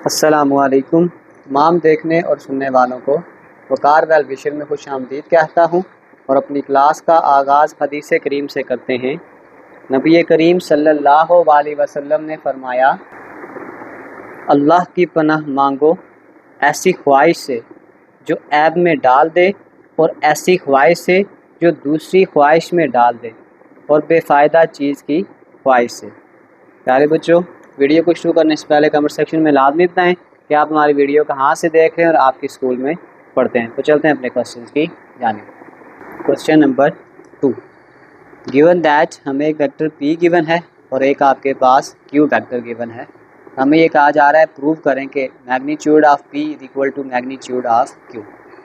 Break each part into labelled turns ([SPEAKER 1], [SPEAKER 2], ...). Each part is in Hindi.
[SPEAKER 1] अस्सलामुअलैकुम। तमाम देखने और सुनने वालों को वकार वेल विशर में खुश आमदीद कहता हूँ और अपनी क्लास का आगाज़ हदीस करीम से करते हैं। नबी करीम सल्लल्लाहु अलैहि वसल्लम ने फरमाया, अल्लाह की पनाह मांगो ऐसी ख्वाहिश से जो ऐब में डाल दे और ऐसी ख्वाहिश से जो दूसरी ख्वाहिश में डाल दे और बेफ़ायदा चीज़ की ख्वाहिश से। प्यारे बच्चों, वीडियो को शुरू करने से पहले कमेंट सेक्शन में लाजमी बताएं कि आप हमारी वीडियो कहाँ से देख रहे हैं और आपके स्कूल में पढ़ते हैं। तो चलते हैं अपने क्वेश्चन की जानिब। क्वेश्चन नंबर 2, गिवन दैट हमें एक वेक्टर p गिवन है और एक आपके पास q वेक्टर गिवन है। हमें ये कहा जा रहा है प्रूव करें कि magnitude of p is equal to magnitude of q।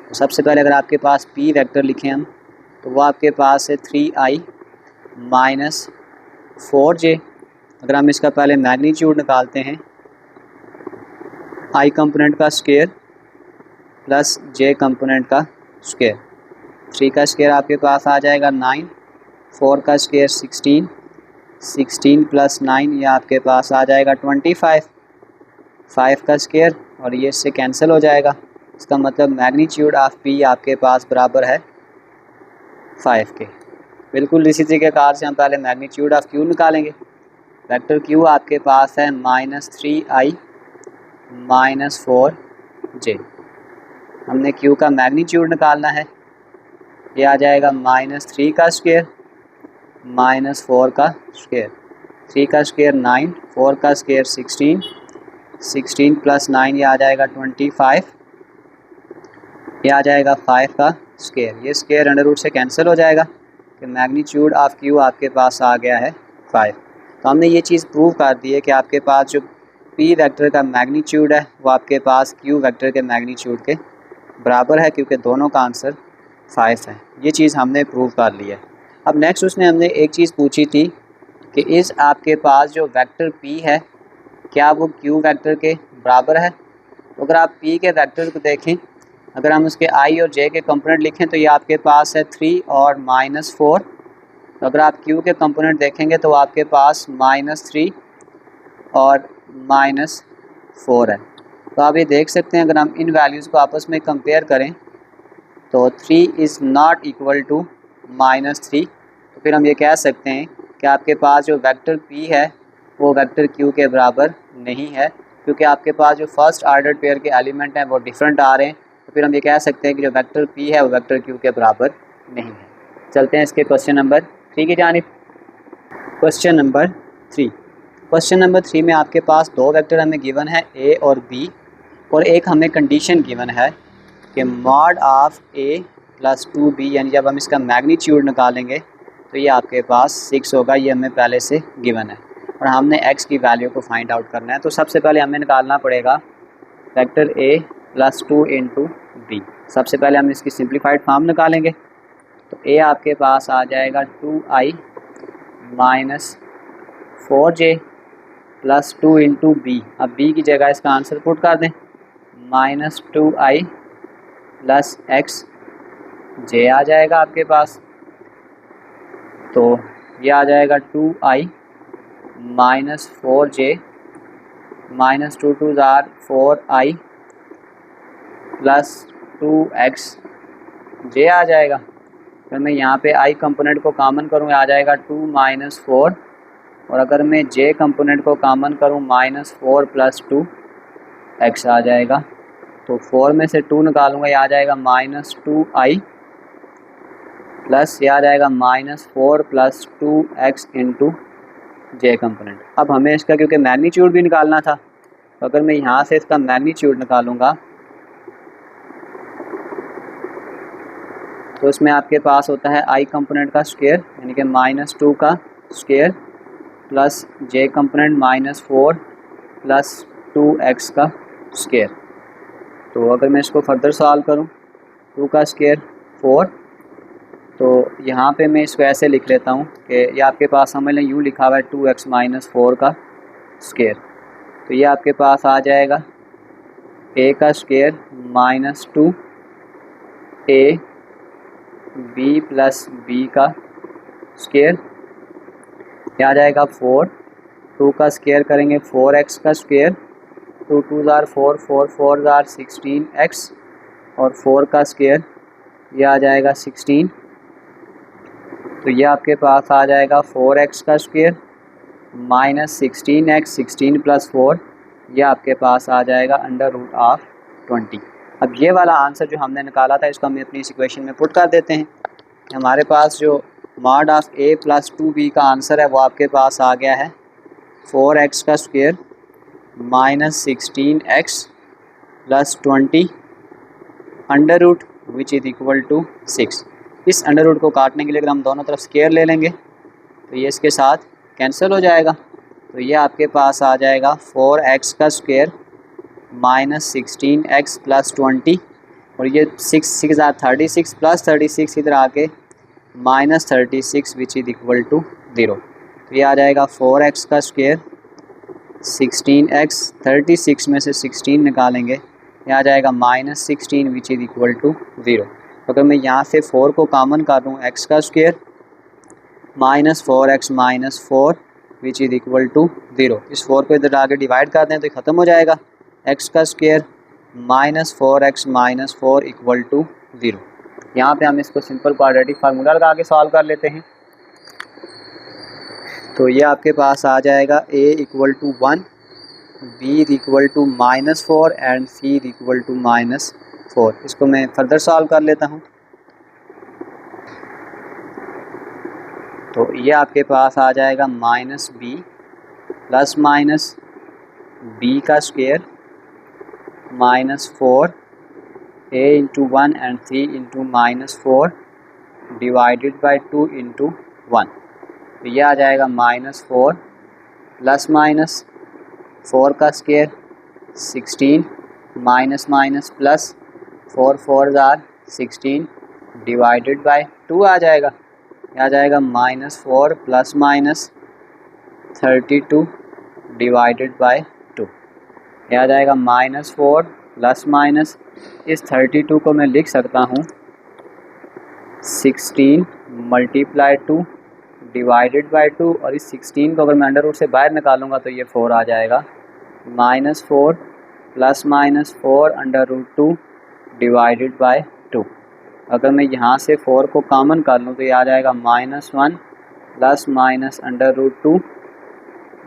[SPEAKER 1] तो सबसे पहले अगर आपके पास p वेक्टर लिखें हम, तो वो आपके पास है 3i माइनस 4j। अगर हम इसका पहले मैग्नीट्यूड निकालते हैं, i कंपोनेंट का स्क्वायर प्लस j कंपोनेंट का स्क्वायर। 3 का स्क्वायर आपके पास आ जाएगा 9, 4 का स्क्वायर 16, 16 प्लस 9 ये आपके पास आ जाएगा 25, 5 का स्क्वायर और ये इससे कैंसिल हो जाएगा। इसका मतलब मैग्नीट्यूड ऑफ p आपके पास बराबर है 5 के। बिल्कुल इसी तरीक़ेकार से हम पहले मैग्नीट्यूड ऑफ q निकालेंगे। वेक्टर q आपके पास है -3i माइनस 4j। हमने q का मैग्नीट्यूड निकालना है, ये आ जाएगा -3 का स्क्वायर माइनस 4 का स्क्वायर। 3 का स्क्वायर 9, 4 का स्क्वायर 16, 16 प्लस 9 ये आ जाएगा 25, ये आ जाएगा 5 का स्क्वायर। ये स्क्वायर अंडर रूट से कैंसिल हो जाएगा कि मैग्नीट्यूड ऑफ q आपके पास आ गया है 5। तो हमने ये चीज़ प्रूव कर दी है कि आपके पास जो p वेक्टर का मैग्नीट्यूड है वो आपके पास q वेक्टर के मैग्नीट्यूड के बराबर है, क्योंकि दोनों का आंसर 5 है। ये चीज़ हमने प्रूव कर ली है। अब नेक्स्ट उसने हमने एक चीज़ पूछी थी कि इस आपके पास जो वेक्टर p है क्या वो q वेक्टर के बराबर है। तो अगर आप p के वेक्टर को देखें, अगर हम उसके i और j के कंपोनेंट लिखें तो ये आपके पास है 3 और -4। तो अगर आप q के कंपोनेंट देखेंगे तो आपके पास -3 और -4 है। तो आप ये देख सकते हैं, अगर हम इन वैल्यूज़ को आपस में कंपेयर करें तो 3 इज़ नॉट इक्वल टू -3। तो फिर हम ये कह सकते हैं कि आपके पास जो वेक्टर p है वो वेक्टर q के बराबर नहीं है, क्योंकि आपके पास जो फर्स्ट आर्डर पेयर के एलिमेंट हैं वो डिफरेंट आ रहे हैं। तो फिर हम ये कह सकते हैं कि जो वेक्टर p है वो वेक्टर q के बराबर नहीं है। चलते हैं इसके क्वेश्चन नंबर 3 की जानिब। Question number 3। क्वेश्चन नंबर 3 में आपके पास दो वेक्टर हमें गिवन है a और b, और एक हमें कंडीशन गिवन है कि mod of a plus 2b, यानी जब हम इसका मैग्नीट्यूड निकालेंगे तो ये आपके पास 6 होगा। ये हमें पहले से गिवन है और हमने x की वैल्यू को फाइंड आउट करना है। तो सबसे पहले हमें निकालना पड़ेगा vector a plus 2 into b। सबसे पहले हम इसकी सिंप्लीफाइड फॉर्म निकालेंगे। तो a आपके पास आ जाएगा 2i minus 4j plus 2 into B. अब b की जगह इसका आंसर पुट कर दें, -2i प्लस एक्स जे आ जाएगा आपके पास। तो ये आ जाएगा 2i माइनस 4j माइनस 2 2 ज़ार 4i प्लस 2x जे आ जाएगा। फिर मैं यहाँ पे i कंपोनेंट को कॉमन करूँ, आ जाएगा 2 माइनस 4, और अगर मैं j कंपोनेंट को कॉमन करूँ -4 प्लस 2x आ जाएगा। तो 4 में से 2 निकालूंगा, ये आ जाएगा -2i प्लस ये आ जाएगा -4 plus 2x into j component. अब हमें इसका क्योंकि मैग्नीट्यूड भी निकालना था, तो अगर मैं यहाँ से इसका मैग्नीट्यूड निकालूंगा तो इसमें आपके पास होता है i कंपोनेंट का स्क्वायर यानी कि -2 का square plus j component -4 plus 2x का स्क्वायर। तो अगर मैं इसको फर्दर सॉल्व करूं, 2 का स्क्वायर 4, तो यहाँ पे मैं इसको ऐसे लिख लेता हूँ कि ये आपके पास हमने यूँ लिखा हुआ है 2x माइनस 4 का स्क्वायर। तो ये आपके पास आ जाएगा a का square -2 a b plus b का स्क्वायर, ये आ जाएगा 4, 2 का स्क्वायर करेंगे 4x का स्क्वायर 2 2 ज़ार 4, 4 4 ज़ार 16x और 4 का स्क्वायर ये आ जाएगा 16। तो ये आपके पास आ जाएगा 4x का स्क्वायर माइनस 16x, 16 प्लस 4 ये आपके पास आ जाएगा √20। अब ये वाला आंसर जो हमने निकाला था इसको हम अपनी इस इक्वेशन में पुट कर देते हैं। हमारे पास जो mod of a plus 2b का आंसर है वो आपके पास आ गया है 4x का square minus 16x plus 20 under root which is equal to 6। इस अंडर रूट को काटने के लिए अगर हम दोनों तरफ स्क्वायर ले लेंगे तो ये इसके साथ कैंसिल हो जाएगा। तो ये आपके पास आ जाएगा 4x का स्क्वायर माइनस 16x प्लस 20 और ये 6 ज़ार 36 प्लस 36 इधर आके minus 36 which is equal to 0। तो ये आ जाएगा 4x का स्क्वायर 16x 36 में से 16 निकालेंगे ये आ जाएगा minus 16 which is equal to 0। तो अगर मैं यहाँ से 4 को कॉमन कर दूँ x का square minus 4x minus 4 which is equal to 0। इस 4 को इधर आगे डिवाइड कर दें तो ख़त्म हो जाएगा। x का square minus 4x minus 4 equal to 0। यहाँ पे हम इसको सिंपल क्वाड्रेटिक फार्मूला लगा के सॉल्व कर लेते हैं। तो ये आपके पास आ जाएगा a equal to 1, b equal to -4 and c equal to -4। इसको मैं फर्दर सॉल्व कर लेता हूँ। तो ये आपके पास आ जाएगा -b प्लस माइनस b का square -4 a into 1 and 3 into -4 divided by 2 into 1। तो ये आ जाएगा -4 प्लस माइनस 4 का स्क्वायर 16 माइनस माइनस प्लस 4 4 ज़ार 16 डिवाइडेड बाई 2 आ जाएगा। ये आ जाएगा -4 प्लस माइनस 32 डिवाइडेड बाई 2। ये आ जाएगा -4 प्लस माइनस इस 32 को मैं लिख सकता हूँ 16 मल्टीप्लाई 2 डिवाइडेड बाई 2 और इस 16 को अगर मैं अंडर रूट से बाहर निकालूंगा तो ये 4 आ जाएगा। -4 plus minus 4 under root 2 divided by 2। अगर मैं यहाँ से 4 को कॉमन कर लूँ तो ये आ जाएगा -1 plus minus under root 2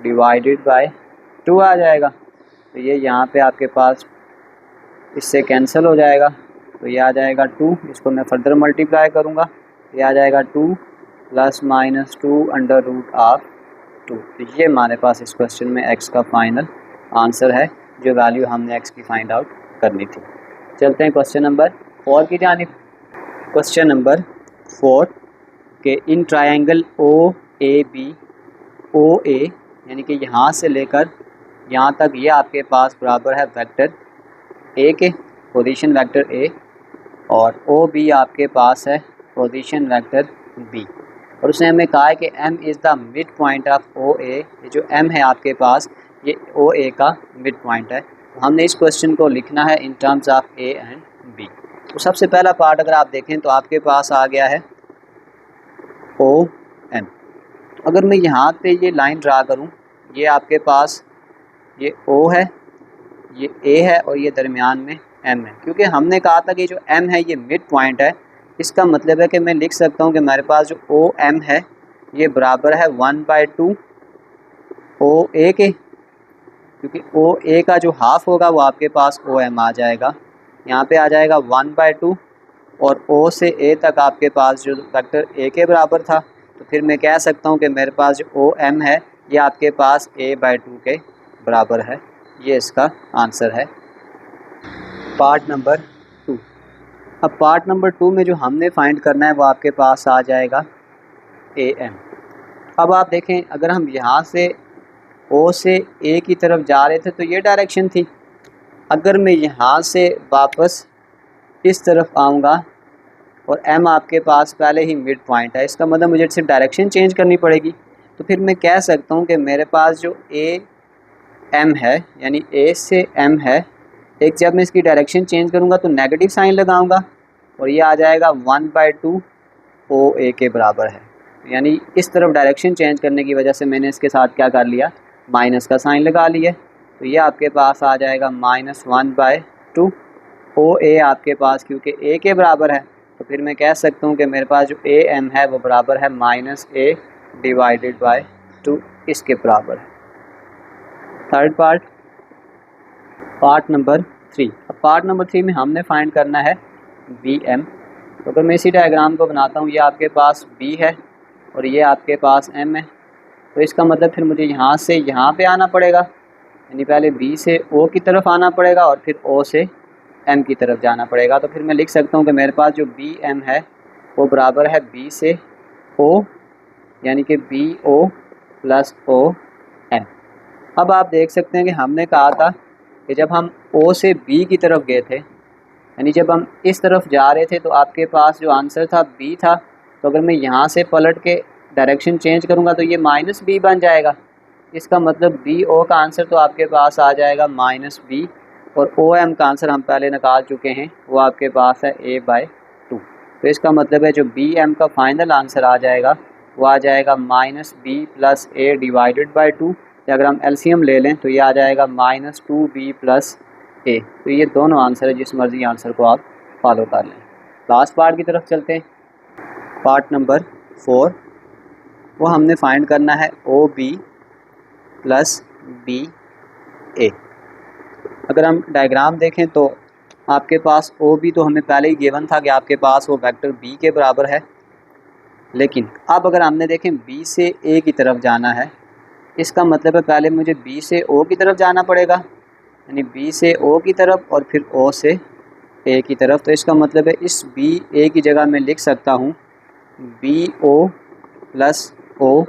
[SPEAKER 1] divided by 2 आ जाएगा। तो ये यहाँ पे आपके पास इससे कैंसिल हो जाएगा। तो ये आ जाएगा 2, इसको मैं फर्दर मल्टीप्लाई करूँगा ये आ जाएगा 2 plus minus 2 under root of 2। तो ये हमारे पास इस क्वेश्चन में x का फाइनल आंसर है जो वैल्यू हमने x की फाइंड आउट करनी थी। चलते हैं क्वेश्चन नंबर 4 की जानिब। क्वेश्चन नंबर 4 के इन ट्रायंगल OAB OA यानी कि यहाँ से लेकर यहाँ तक ये आपके पास बराबर है वेक्टर A के पोजीशन वेक्टर A और OB आपके पास है पोजीशन वेक्टर B। और उसने हमें कहा है कि M is the mid point of OA। ये जो M है आपके पास ये OA का मिड पॉइंट है। तो हमने इस क्वेश्चन को लिखना है इन terms of A and B। तो सबसे पहला पार्ट अगर आप देखें तो आपके पास आ गया है OM। अगर मैं यहाँ पे ये लाइन ड्रा करूँ ये आपके पास ये O है ये A है और ये दरमियान में M है। क्योंकि हमने कहा था कि जो M है ये मिड पॉइंट है इसका मतलब है कि मैं लिख सकता हूँ कि मेरे पास जो OM है ये बराबर है 1/2 OA के। क्योंकि OA का जो हाफ होगा वो आपके पास OM आ जाएगा। यहाँ पे आ जाएगा 1/2 और O से A तक आपके पास जो वेक्टर A के बराबर था तो फिर मैं कह सकता हूँ कि मेरे पास जो OM है ये आपके पास A/2 के बराबर है। ये इसका आंसर है पार्ट नंबर 2। अब पार्ट नंबर 2 में जो हमने फाइंड करना है वो आपके पास आ जाएगा AM। अब आप देखें अगर हम यहाँ से O से A की तरफ जा रहे थे तो ये डायरेक्शन थी। अगर मैं यहाँ से वापस इस तरफ आऊँगा और M आपके पास पहले ही मिड पॉइंट है इसका मतलब मुझे सिर्फ डायरेक्शन चेंज करनी पड़ेगी। तो फिर मैं कह सकता हूँ कि मेरे पास जो AM है यानी A से M है एक जब मैं इसकी डायरेक्शन चेंज करूँगा तो नेगेटिव साइन लगाऊंगा और ये आ जाएगा 1/2 OA के बराबर है। यानी इस तरफ डायरेक्शन चेंज करने की वजह से मैंने इसके साथ क्या कर लिया माइनस का साइन लगा लिया। तो ये आपके पास आ जाएगा -1/2। ओ ए आपके पास क्योंकि ए के बराबर है तो फिर मैं कह सकता हूँ कि मेरे पास जो ए एम है वो बराबर है -a/2 इसके बराबर है। Third part number 3। अब पार्ट नंबर 3 में हमने फाइंड करना है वी एम। तो अगर मैं इसी डायग्राम को बनाता हूँ, ये आपके पास बी है और ये आपके पास एम है, तो इसका मतलब फिर मुझे यहाँ से यहाँ पे आना पड़ेगा, यानी पहले बी से ओ की तरफ आना पड़ेगा और फिर ओ से एम की तरफ जाना पड़ेगा। तो फिर मैं लिख सकता हूँ कि मेरे पास जो बी एम है वो बराबर है बी से ओ, यानी कि B O plus O M. अब आप देख सकते हैं कि हमने कहा था कि जब हम ओ से बी की तरफ गए थे, यानी जब हम इस तरफ जा रहे थे, तो आपके पास जो आंसर था बी था। तो अगर मैं यहाँ से पलट के डायरेक्शन चेंज करूँगा तो ये -b बन जाएगा। इसका मतलब बी ओ का आंसर तो आपके पास आ जाएगा -b, और ओ एम का आंसर हम पहले निकाल चुके हैं, वो आपके पास है a/2। तो इसका मतलब है जो बी एम का फाइनल आंसर आ जाएगा वो आ जाएगा -b + a/2। या अगर हम एलसीएम ले लें तो ये आ जाएगा -2b + a। तो ये दोनों आंसर है, जिस मर्जी आंसर को आप फॉलो कर लें। लास्ट पार्ट की तरफ चलते हैं, पार्ट नंबर 4। वो हमने फाइंड करना है ओ बी + बी ए। अगर हम डायग्राम देखें तो आपके पास ओ बी तो हमें पहले ही गिवन था कि आपके पास वो वेक्टर बी के बराबर है, लेकिन अब अगर हमने देखें बी से ए की तरफ जाना है, इसका मतलब है पहले मुझे बी से ओ की तरफ जाना पड़ेगा, यानी बी से ओ की तरफ और फिर ओ से ए की तरफ। तो इसका मतलब है इस बी ए की जगह मैं लिख सकता हूँ बी ओ प्लस ओ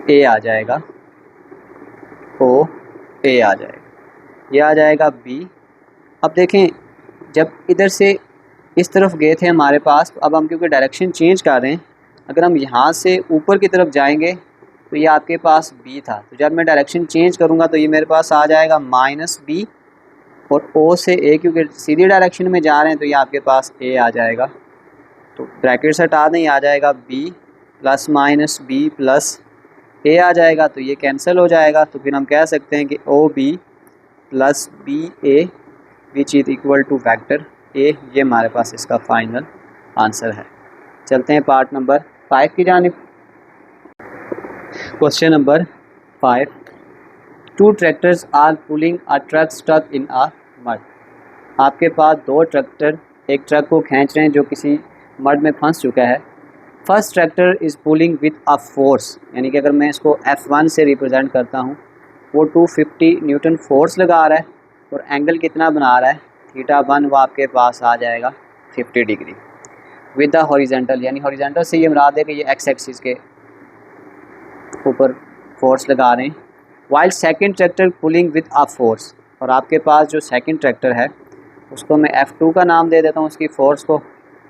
[SPEAKER 1] ए आ जाएगा, ओ ए आ जाएगा, ये आ जाएगा बी। अब देखें जब इधर से इस तरफ गए थे हमारे पास, तो अब हम क्योंकि डायरेक्शन चेंज कर रहे हैं, अगर हम यहाँ से ऊपर की तरफ जाएंगे तो ये आपके पास बी था, तो जब मैं डायरेक्शन चेंज करूँगा तो ये मेरे पास आ जाएगा -b, और ओ से ए क्योंकि सीधी डायरेक्शन में जा रहे हैं तो ये आपके पास ए आ जाएगा। तो ब्रैकेट से हटा दें, ये आ जाएगा b ± b + ए आ जाएगा, तो ये कैंसिल हो जाएगा। तो फिर हम कह सकते हैं कि O B + B A which is equal to vector A, ये हमारे पास इसका फाइनल आंसर है। चलते हैं पार्ट नंबर 5 की जानिब। Question number 5। 2 tractors are pulling a truck stuck in a mud. आपके पास 2 ट्रैक्टर एक ट्रक को खींच रहे हैं जो किसी मड में फंस चुका है। First tractor is pulling with a force, यानी कि अगर मैं इसको F1 से रिप्रेजेंट करता हूँ, वो 250 न्यूटन फोर्स लगा रहा है और एंगल कितना बना रहा है θ1, वो आपके पास आ जाएगा 50 डिग्री विद द हॉरिजेंटल, यानी हॉरिजेंटल से ये मुराद है कि ये एक्स एक्सिस के ऊपर फोर्स लगा रहे हैं। While second tractor pulling with a force, और आपके पास जो सेकंड ट्रैक्टर है उसको मैं F2 का नाम दे देता हूँ उसकी फोर्स को,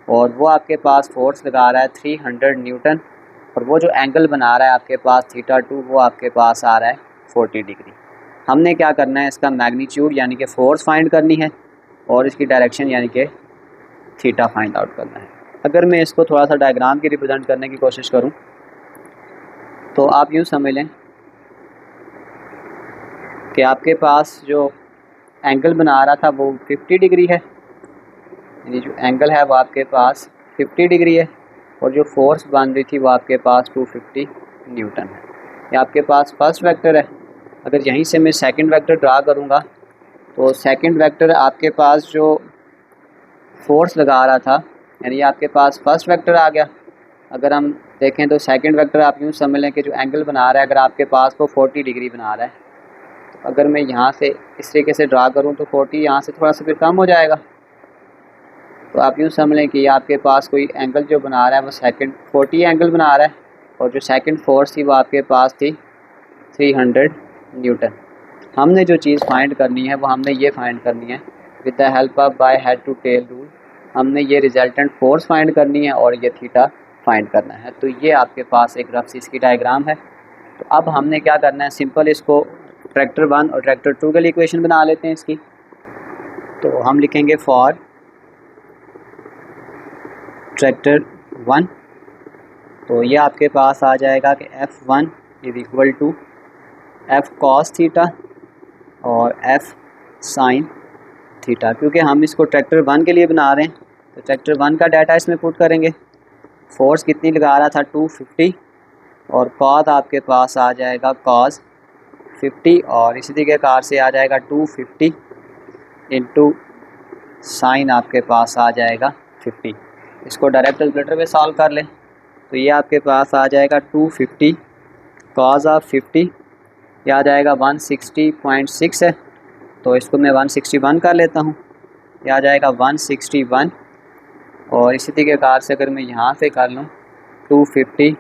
[SPEAKER 1] और वो आपके पास फोर्स लगा रहा है 300 न्यूटन, और वो जो एंगल बना रहा है आपके पास θ2, वो आपके पास आ रहा है 40 डिग्री। हमने क्या करना है, इसका मैग्नीट्यूड यानी कि फोर्स फाइंड करनी है और इसकी डायरेक्शन यानी कि थीटा फाइंड आउट करना है। अगर मैं इसको थोड़ा सा डायग्राम की रिप्रेजेंट करने की कोशिश करूं तो आप यूँ समझ लें कि आपके पास जो एंगल बना रहा था वो 50 डिग्री है, यानी जो एंगल है वो आपके पास 50 डिग्री है, और जो फोर्स बन रही थी वो आपके पास 250 न्यूटन है। ये आपके पास फर्स्ट वेक्टर है। अगर यहीं से मैं सेकंड वेक्टर ड्रा करूँगा तो सेकंड वेक्टर आपके पास जो फोर्स लगा रहा था, यानी ये आपके पास फर्स्ट वेक्टर आ गया। अगर हम देखें तो सेकंड वेक्टर आप यूँ समझ लें कि जो एंगल बना रहा है अगर आपके पास वो 40 डिग्री बना रहा है, तो अगर मैं यहाँ से इस तरीके से ड्रा करूँ तो 40 यहाँ से थोड़ा सा फिर कम हो जाएगा। तो आप यूँ समझ लें कि आपके पास कोई एंगल जो बना रहा है वो सेकंड 40 एंगल बना रहा है, और जो सेकंड फोर्स थी वो आपके पास थी 300 न्यूटन। हमने जो चीज़ फाइंड करनी है वो हमने ये फाइंड करनी है with the help of by head to tail rule. हमने ये रिजल्टेंट फोर्स फाइंड करनी है और ये थीटा फाइंड करना है। तो ये आपके पास एक रफ सी इसकी डायग्राम है। तो अब हमने क्या करना है, सिंपल इसको ट्रैक्टर 1 और ट्रैक्टर 2 के लिए इक्वेशन बना लेते हैं इसकी। तो हम लिखेंगे फॉर ट्रैक्टर 1, तो ये आपके पास आ जाएगा कि F1 is equal to F cos theta और एफ साइन थीटा। क्योंकि हम इसको ट्रैक्टर 1 के लिए बना रहे हैं तो ट्रैक्टर 1 का डाटा इसमें पुट करेंगे। फोर्स कितनी लगा रहा था 250 और कॉस आपके पास आ जाएगा कॉस 50 और इसी तरीके से आ जाएगा 250 इंटू साइन आपके पास आ जाएगा 50। इसको डायरेक्ट कैलकुलेटर पे सॉल्व कर लें तो ये आपके पास आ जाएगा 250 कॉस ऑफ 50, ये आ जाएगा 160.6 है तो इसको मैं 161 कर लेता हूँ, ये आ जाएगा 161 और इसी तरीके से अगर मैं यहाँ से कर लूँ 250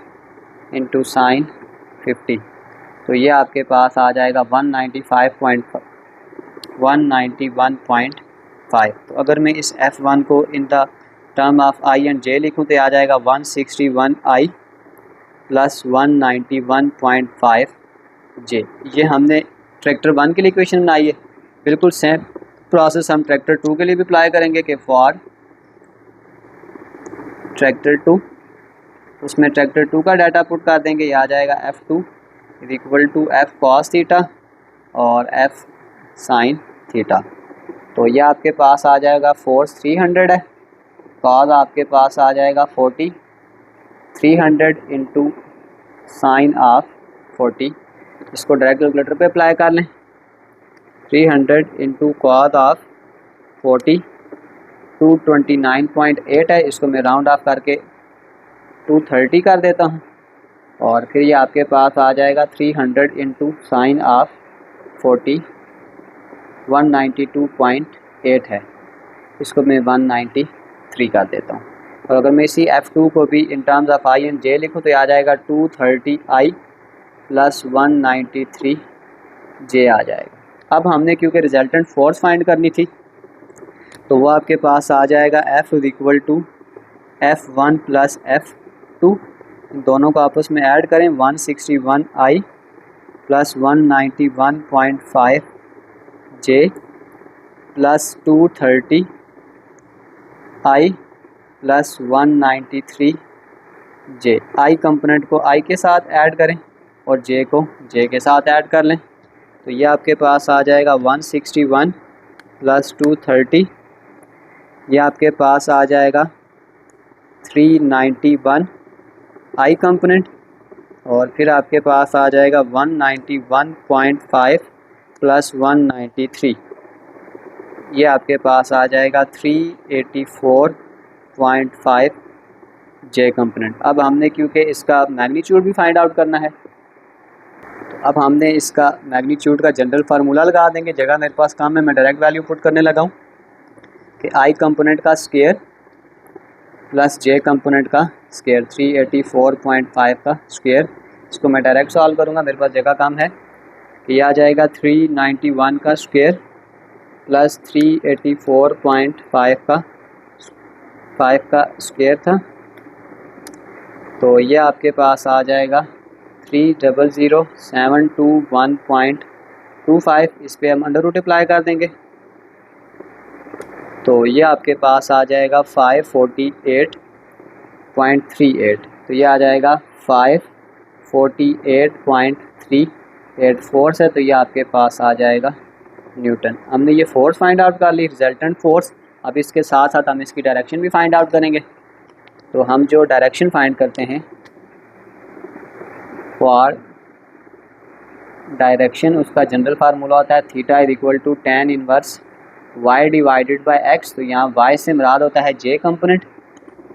[SPEAKER 1] इंटू साइन 50 तो ये आपके पास आ जाएगा 191.5। तो अगर मैं इस F1 को in the term of I and J लिखूँ तो आ जाएगा 161I प्लस 191.5 जे। ये हमने ट्रैक्टर 1 के लिए इक्वेशन बनाई है। बिल्कुल सेम प्रोसेस हम ट्रैक्टर 2 के लिए भी अप्लाई करेंगे कि फॉर ट्रैक्टर 2, उसमें ट्रैक्टर 2 का डाटा पुट कर देंगे, ये आ जाएगा F2 is equal to F cos theta और एफ साइन थीटा। तो यह आपके पास आ जाएगा फोर्स 300 है, कॉस आपके पास आ जाएगा 40, 300 इंटू साइन ऑफ 40। इसको डायरेक्ट कैलकुलेटर पे अप्लाई कर लें। 300 इंटू कॉस ऑफ 40 229.8 है, इसको मैं राउंड ऑफ करके 230 कर देता हूँ और फिर ये आपके पास आ जाएगा 300 इंटू साइन ऑफ 40 192.8 है, इसको मैं 193 कर देता हूँ। और अगर मैं इसी F2 को भी in terms of I and J लिखूँ तो ये आ जाएगा 230I प्लस 193 जे आ जाएगा। अब हमने क्योंकि रिजल्टेंट फोर्स फाइंड करनी थी तो वो आपके पास आ जाएगा F is equal to F1 plus F2, दोनों को आपस में ऐड करें 161I plus 191.5 J plus 230I plus 193 J. I component को आई के साथ ऐड करें और जे को जे के साथ ऐड कर लें तो ये आपके पास आ जाएगा 161 प्लस 230, ये आपके पास आ जाएगा 391 आई कंपोनेंट और फिर आपके पास आ जाएगा 191.5 प्लस 193, ये आपके पास आ जाएगा 384.5 जे कंपोनेंट। अब हमने क्योंकि इसका मैग्नीट्यूड भी फाइंड आउट करना है तो अब हमने इसका मैग्नीट्यूड का जनरल फार्मूला लगा देंगे। जगह मेरे पास कम है, मैं डायरेक्ट वैल्यू पुट करने लगा हूँ कि आई कंपोनेंट का स्क्वायर प्लस जे कंपोनेंट का स्क्वायर 384.5 का स्क्वायर। इसको मैं डायरेक्ट सॉल्व करूँगा, मेरे पास जगह कम है कि यह आ जाएगा 391 का स्क्वायर प्लस 384.5 का स्क्वायर था तो ये आपके पास आ जाएगा 300,721.25। इस पे हम अंडर रूट अप्लाई कर देंगे तो ये आपके पास आ जाएगा 548.38। तो ये आ जाएगा 548.384 है तो ये आपके पास आ जाएगा न्यूटन। हमने ये फोर्स फाइंड आउट कर ली, रिजल्टेंट फोर्स। अब इसके साथ साथ हम इसकी डायरेक्शन भी फाइंड आउट करेंगे। तो हम जो डायरेक्शन फाइंड करते हैं फॉर डायरेक्शन, उसका जनरल फार्मूला होता है theta is equal to tan inverse y divided by x। तो यहाँ y से मुराद होता है j कंपोनेंट,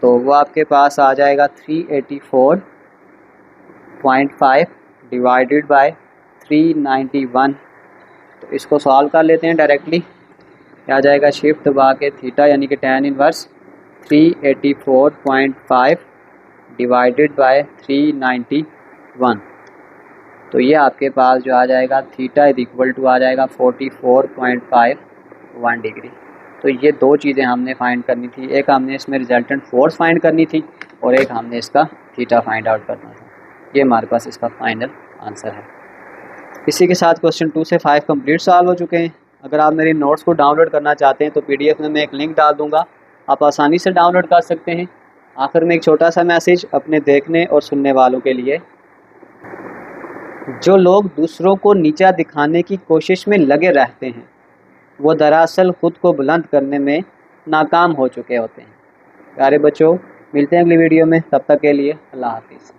[SPEAKER 1] तो वो आपके पास आ जाएगा 384.5 डिवाइडेड बाय 391। तो इसको सॉल्व कर लेते हैं डायरेक्टली। आ जाएगा शिफ्ट दबा के थीटा यानी कि tan इनवर्स 384.5 डिवाइडेड बाय 391। तो ये आपके पास जो आ जाएगा थीटा इज इक्वल टू आ जाएगा 44.51 डिग्री। तो ये दो चीज़ें हमने फाइंड करनी थी, एक हमने इसमें रिजल्टेंट फोर्स फाइंड करनी थी और एक हमने इसका थीटा फाइंड आउट करना था। ये हमारे पास इसका फाइनल आंसर है। इसी के साथ क्वेश्चन 2 से 5 कंप्लीट सॉल्व हो चुके हैं। अगर आप मेरी नोट्स को डाउनलोड करना चाहते हैं तो PDF में मैं एक लिंक डाल दूँगा, आप आसानी से डाउनलोड कर सकते हैं। आखिर में एक छोटा सा मैसेज अपने देखने और सुनने वालों के लिए, जो लोग दूसरों को नीचा दिखाने की कोशिश में लगे रहते हैं वो दरअसल खुद को बुलंद करने में नाकाम हो चुके होते हैं। प्यारे बच्चों, मिलते हैं अगली वीडियो में, तब तक के लिए अल्लाह हाफिज़।